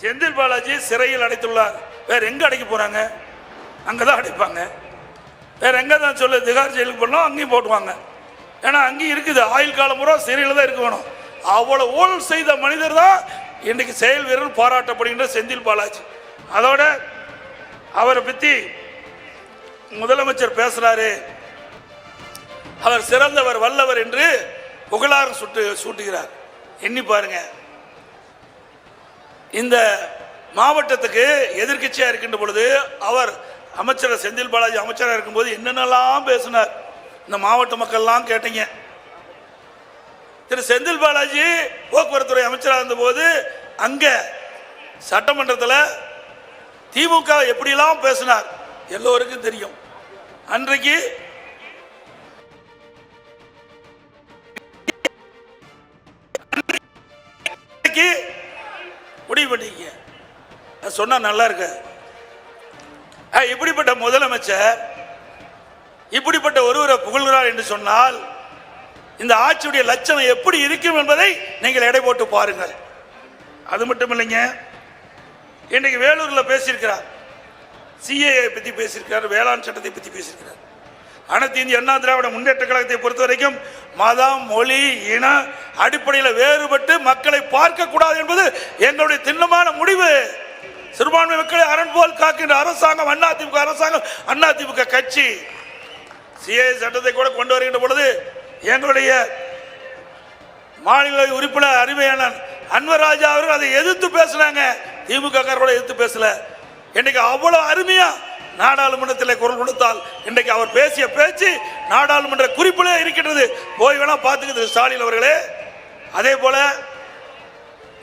செந்தில் பாலாஜி சிறையில் அடைத்துள்ளார். வேற எங்க அடைக்க போறாங்க? அங்கதான் அடைப்பாங்க. வேற எங்க தான் சொல்லு, திகார் ஜெயிலுக்கு போனோம் அங்கேயும் போட்டுவாங்க. ஏன்னா அங்கேயும் இருக்குது, ஆயுள் காலம் பூரா சிறையில் தான் இருக்க வேணும். அவ்வளவு ஊழல் செய்த மனிதர் தான் இன்னைக்கு செயல் வீரர் பாராட்டப்படுகின்ற செந்தில் பாலாஜி. அதோட அவரை பற்றி முதலமைச்சர் பேசுறாரு, அவர் சிறந்தவர் வல்லவர் என்று புகழாரம் சூட்டுகிறார். எண்ணி பாருங்க, இந்த மாவட்டத்துக்கு எதிர்கட்சியா இருக்கின்ற பொழுது அவர் அமைச்சர் செந்தில் பாலாஜி அமைச்சராக இருக்கும்போது என்னென்னலாம் பேசினார், இந்த மாவட்ட மக்கள்லாம் கேட்டீங்க. திரு செந்தில் பாலாஜி போக்குவரத்துறை அமைச்சராக இருந்தபோது அங்க சட்டமன்றத்தில் திமுக எப்படிலாம் பேசினார் எல்லோருக்கும் தெரியும். அன்றைக்கு முடிவு பண்ணிக்க சொன்னா நல்லா இருக்கு. இப்படிப்பட்ட முதலமைச்சர் இப்படிப்பட்ட ஒருவரை புகழ்கிறார் என்று சொன்னால் இந்த ஆட்சியுடைய லட்சணம் எப்படி இருக்கும் என்பதை நீங்கள் எடை போட்டு பாருங்கள். அது மட்டும் இல்லைங்க, இன்னைக்கு வேலூர்ல பேசியிருக்கிறார், சிஏஏ பத்தி பேசியிருக்கிறார், வேளாண் சட்டத்தை பத்தி பேசியிருக்கிறார். அனைத்து இந்திய அண்ணா திராவிட முன்னேற்ற கழகத்தை பொறுத்த வரைக்கும் மதம், மொழி, இன அடிப்படையில் வேறுபட்டு மக்களை பார்க்க கூடாது என்பது எங்களுடைய திண்ணமான முடிவு. சிறுபான்மை மக்களை அரண் போல் காக்கின்ற அரசாங்கம் அதிமுக அரசாங்கம், அதிமுக கட்சி. சிஏஏ சட்டத்தை கூட கொண்டு வருகின்ற பொழுது எங்களுடைய மாநில உறுப்பினர் அருமையான அன்வர் ராஜா அவர்கள் அதை எதிர்த்து பேசினாங்க. திமுக கூட எதிர்த்து பேசல. இன்னைக்கு அவ்வளவு அருமையா நாடாளுமன்றத்தில் குரல் கொடுத்தால் இன்றைக்கு அவர் பேசிய பேச்சு நாடாளுமன்ற குறிப்பிலே இருக்கின்றது. போய் வேணா பார்த்துக்கிறது ஸ்டாலின் அவர்களே. அதே போல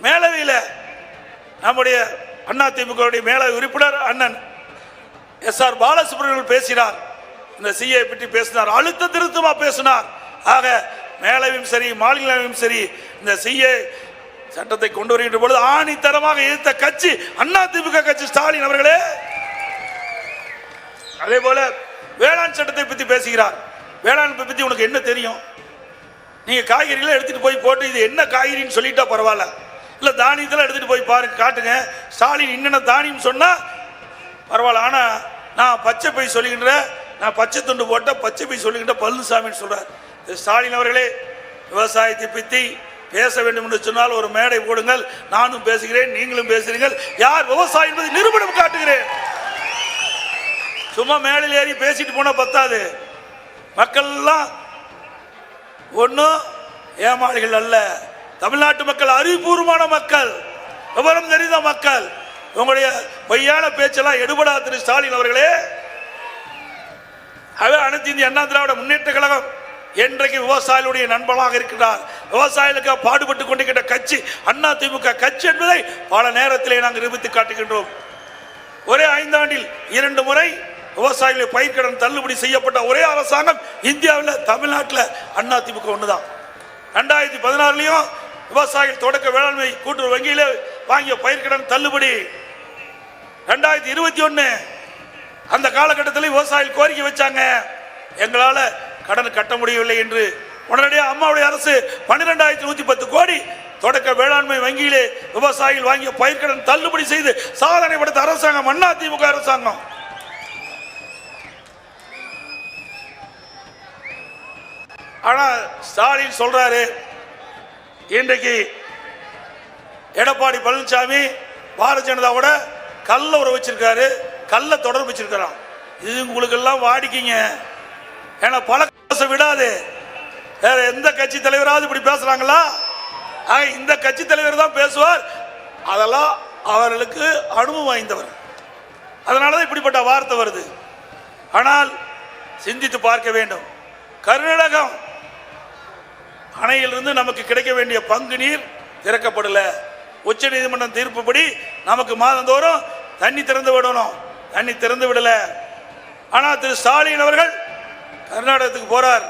மேலவையில் நம்முடைய அதிமுக மேலவை உறுப்பினர் அண்ணன் எஸ்.ஆர். பாலசுப்ரமணியன் பேசினார், இந்த சிஏ பற்றி பேசினார், அழுத்த திருத்தமா பேசினார். ஆக மேலவையும் சரி மாநிலவையும் சரி இந்த சிஏ சட்டத்தை கொண்டு வருகின்ற பொழுது ஆணித்தரமாக எதிர்த்த கட்சி அதிமுக கட்சி ஸ்டாலின் அவர்களே. அதே போல வேளாண் சட்டத்தை பற்றி பேசுகிறார். வேளாண் பற்றி உனக்கு என்ன தெரியும்? நீங்க காய்கறிகளை எடுத்துட்டு போய் போட்டு இது என்ன காய்கறின்னு சொல்லிட்டா பரவாயில்ல, இல்ல தானியத்தெல்லாம் எடுத்துட்டு போய் பாருங்க, காட்டுங்க, ஸ்டாலின் என்னென்ன தானியம் சொன்னா பரவாயில்ல. ஆனா நான் பச்சை பை சொல்லுகின்ற, நான் பச்சை துண்டு போட்ட பச்சை பை சொல்லுகின்ற பழனிசாமின்னு சொல்றார். ஸ்டாலின் அவர்களே, விவசாயத்தை பற்றி பேச வேண்டும் என்று சொன்னால் ஒரு மேடை போடுங்கள், நானும் பேசுகிறேன், நீங்களும் பேசுகிறீர்கள், யார் விவசாயம் என்பதை நிரூபணம் காட்டுகிறேன். சும்மா மேடையில் ஏறி பேசிட்டு போனா பத்தாது. மக்கள் எல்லாம் ஒன்னும் ஏமாளிகள் அல்ல, தமிழ்நாட்டு மக்கள் அறிவுபூர்வமான மக்கள், விவரம் தெரிந்த மக்கள். உங்களுடைய பொய்யான பேச்செல்லாம் எடுபடா திரு ஸ்டாலின் அவர்களே. அனைத்து இந்திய அண்ணா திராவிட முன்னேற்ற கழகம் என்றைக்கு விவசாயிகளுடைய நண்பனாக இருக்கிறார், விவசாயிகளுக்கு பாடுபட்டு கொண்டிருக்கின்ற கட்சி அதிமுக கட்சி என்பதை பல நேரத்திலே நாங்கள் நிரூபித்து காட்டுகின்றோம். ஒரே 5 ஆண்டில் 2 முறை விவசாயிகளை பயிர்க்கடன் தள்ளுபடி செய்யப்பட்ட ஒரே அரசாங்கம் இந்தியாவில் தமிழ்நாட்டில் அதிமுக ஒண்ணுதான். 2016 விவசாயிகள் தொடக்க வேளாண்மை கூட்டுறவு வங்கியில வாங்கிய பயிர்க்கடன் தள்ளுபடி. 2021 அந்த காலகட்டத்தில் விவசாயிகள் கோரிக்கை வச்சாங்க, எங்களால கடன் கட்ட முடியவில்லை என்று. உடனடியாக அம்மாவுடைய அரசு 12,110 கோடி தொடக்க வேளாண்மை வங்கியிலே விவசாயிகள் வாங்கிய பயிர்க்கடன் தள்ளுபடி செய்து சாதனை படைத்த அரசாங்கம் அதிமுக அரசாங்கம். ஆனா ஸ்டாலின் சொல்றாரு, இன்றைக்கு எடப்பாடி பழனிசாமி பாரதிய ஜனதாவோட கள்ள உறவு வச்சிருக்காரு, கள்ள தொடர்பு வச்சிருக்கிறான். இது உங்களுக்கு எல்லாம் வாடிக்கிங்க, ஏன்னா பழக்கம் விடாது. வேற எந்த கட்சி தலைவராவது இப்படி பேசுறாங்களா? இந்த கட்சி தலைவர் தான் பேசுவார். அதெல்லாம் அவர்களுக்கு அனுபவம் வாய்ந்தவர், அதனாலதான் இப்படிப்பட்ட வார்த்தை வருது. ஆனால் சிந்தித்து பார்க்க வேண்டும். கர்நாடகம் அணையிலிருந்து நமக்கு கிடைக்க வேண்டிய பங்கு நீர் திறக்கப்படல. உச்ச நீதிமன்றம் தீர்ப்புப்படி நமக்கு மாதந்தோறும் தண்ணி திறந்து விடணும், தண்ணி திறந்து விடல. ஆனா திரு ஸ்டாலின் அவர்கள் கர்நாடகத்துக்கு போறார்,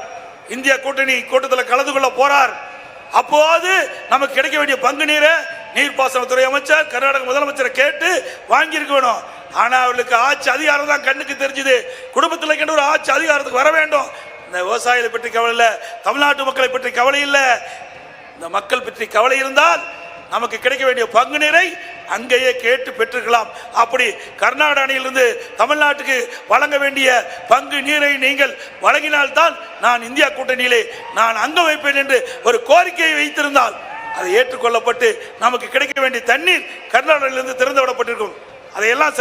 இந்திய கூட்டணி கூட்டத்தில் கலந்து கொள்ள போறார். அப்போது நமக்கு கிடைக்க வேண்டிய பங்கு நீரை நீர்ப்பாசனத்துறை அமைச்சர் கர்நாடக முதலமைச்சரை கேட்டு வாங்கி இருக்க வேணும். ஆனா அவர்களுக்கு ஆட்சி அதிகாரம் தான் கண்ணுக்கு தெரிஞ்சது. குடும்பத்தில் ஒரு ஆட்சி அதிகாரத்துக்கு வர வேண்டும். இந்த விவசாயிகளை பற்றி கவலை இல்லை, தமிழ்நாட்டு மக்களை பற்றி கவலை இல்லை. இந்த மக்கள் பற்றி கவலை இருந்தால் நமக்கு கிடைக்க வேண்டிய பங்கு நீரை அங்கேயே கேட்டு பெற்றுக்கலாம். அப்படி கர்நாடக அணையிலிருந்து தமிழ்நாட்டுக்கு வழங்க வேண்டிய பங்கு நீரை நீங்கள் வழங்கினால்தான் நான் இந்தியா கூட்டணியிலே நான் அங்க வைப்பேன் என்று ஒரு கோரிக்கையை வைத்திருந்தால் அது ஏற்றுக்கொள்ளப்பட்டு நமக்கு கிடைக்க வேண்டிய தண்ணீர் கர்நாடகாவிலிருந்து திறந்து விடப்பட்டிருக்கும். அதையெல்லாம்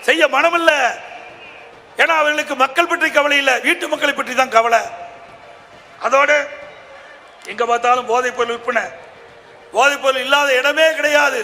செய்ய மனமில்ல. ஏன்னா அவர்களுக்கு மக்கள் பற்றி கவலை இல்லை, வீட்டு மக்களை பற்றி தான் கவலை. அதோடு எங்க பார்த்தாலும் போதைப் பொருள் விற்பனை, போதைப் பொருள் இல்லாத இடமே கிடையாது.